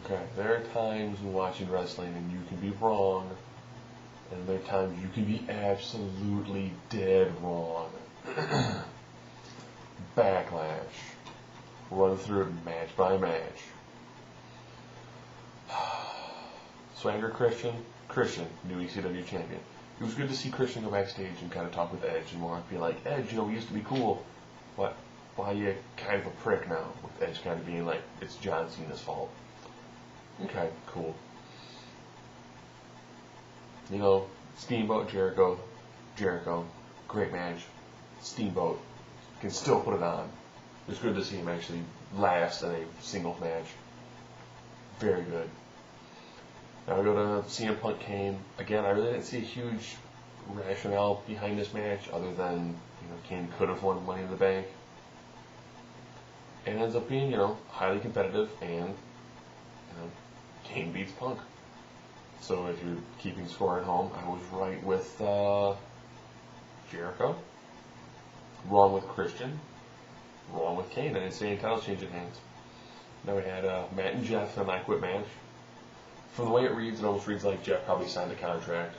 Okay, there are times when watching wrestling and you can be wrong, and there are times you can be absolutely dead wrong. Backlash. Run through it match by match. Swagger Christian, new ECW champion. It was good to see Christian go backstage and kind of talk with Edge and more be like, Edge, we used to be cool. Why are you kind of a prick now? With Edge kind of being like, it's John Cena's fault. Okay, cool. Steamboat Jericho, great match. Steamboat can still put it on. It's good to see him actually last in a singles match. Very good. Now we go to CM Punk Kane. Again, I really didn't see a huge rationale behind this match other than, Kane could have won Money in the Bank. And it ends up being, highly competitive and, Kane beats Punk. So if you're keeping score at home, I was right with Jericho. Wrong with Christian. Wrong with Kane. I didn't see any title change in hands. Now we had Matt and Jeff in an I Quit match. From the way it reads, it almost reads like Jeff probably signed a contract.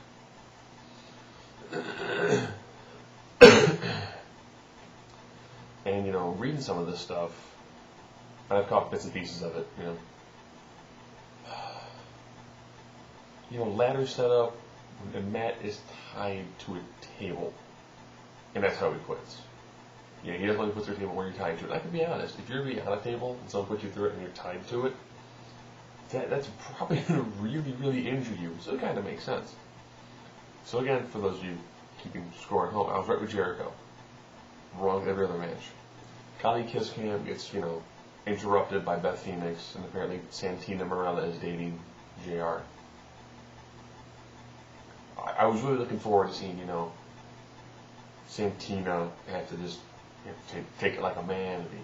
And, reading some of this stuff, I've caught bits and pieces of it, ladder setup, and Matt is tied to a table. And that's how he quits. He doesn't want to put through a table where you're tied to it. I can be honest, if you're going to be on a table and someone puts you through it and you're tied to it, that's probably going to really, really injure you. So it kind of makes sense. So again, for those of you keeping score at home, I was right with Jericho. Wrong with every other match. Kali Kiss Cam gets, interrupted by Beth Phoenix, and apparently Santina Marella is dating JR. I was really looking forward to seeing, Santina have to just take it like a man and be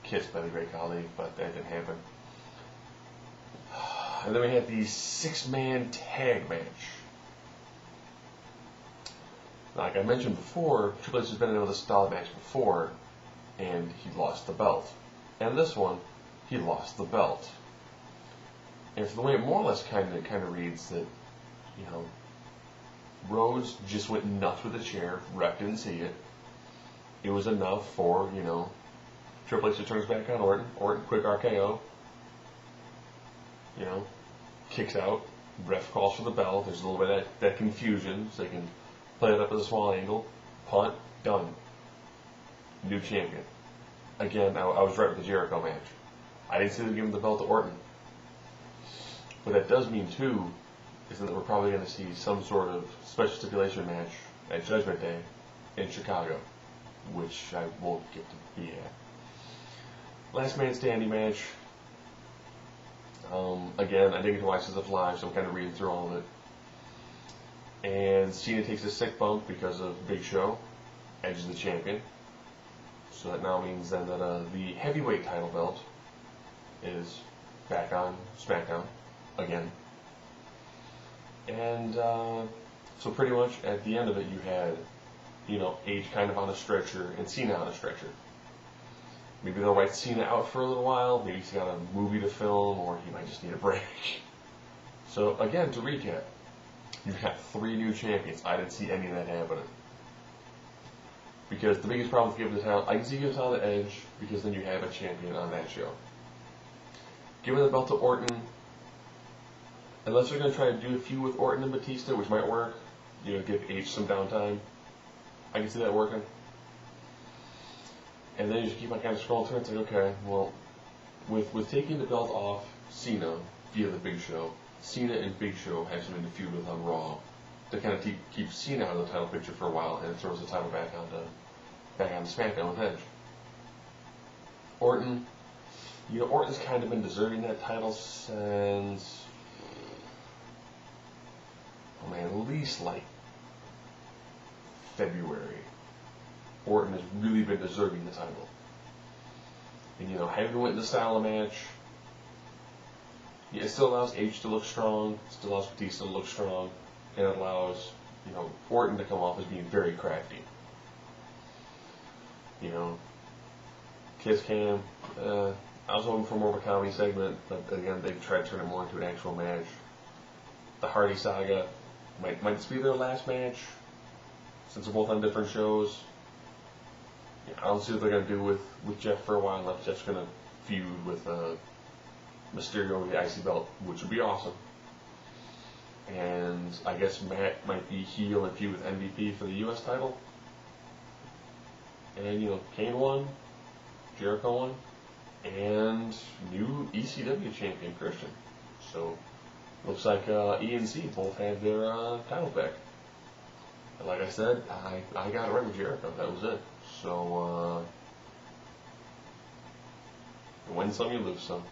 kissed by the Great Khali, but that didn't happen. And then we had the 6-man tag match. Like I mentioned before, Triple H has been in another style match before, and he lost the belt. And this one, he lost the belt. And from the way it more or less kind of reads that, Rhodes just went nuts with the chair. Ref didn't see it. It was enough for, Triple H turns back on Orton. Orton, quick RKO. Kicks out. Ref calls for the bell. There's a little bit of that confusion, so they can play it up at a small angle. Punt. Done. New champion. Again, I was right with the Jericho match. I didn't see them give him the belt to Orton. What that does mean, too, is that we're probably going to see some sort of special stipulation match at Judgment Day in Chicago, which I won't get to be at. Last man standing match. Again, I didn't get to watch this live, so I'm kind of reading through all of it. And Cena takes a sick bump because of Big Show. Edge is the champion. So that now means then that the heavyweight title belt is back on SmackDown again. And so pretty much at the end of it, you had, Edge kind of on a stretcher and Cena on a stretcher. Maybe they'll write Cena out for a little while. Maybe he's got a movie to film, or he might just need a break. So again, to recap, you've got 3 new champions. I didn't see any of that happening. Because the biggest problem with giving the title, I can see giving the title to Edge, because then you have a champion on that show. Giving the belt to Orton, unless they're going to try to do a feud with Orton and Batista, which might work, give Edge some downtime. I can see that working. And then you just keep on kind of scrolling through and say, okay, well, with taking the belt off Cena via the Big Show, Cena and Big Show have something to feud with on Raw to kind of keep Cena out of the title picture for a while, and it throws the title back on SmackDown with Edge. Orton, Orton's kind of been deserving that title since, at least like February. Orton has really been deserving the title. And, heavyweight in the style of match, it still allows Edge to look strong, still allows Batista to look strong, and it allows, Orton to come off as being very crafty. Kiss Cam, I was hoping for more of a comedy segment, but again, they tried to turn it more into an actual match. The Hardy Saga might just be their last match, since they're both on different shows. Yeah, I don't see what they're going to do with Jeff for a while, unless Jeff's going to feud with Mysterio with the IC belt, which would be awesome. And I guess Matt might be heel and feud with MVP for the US title. And, Kane won, Jericho won, and new ECW champion, Christian. So, looks like E and C both have their titles back. And like I said, I got it right with Jericho. That was it. So, you win some, you lose some.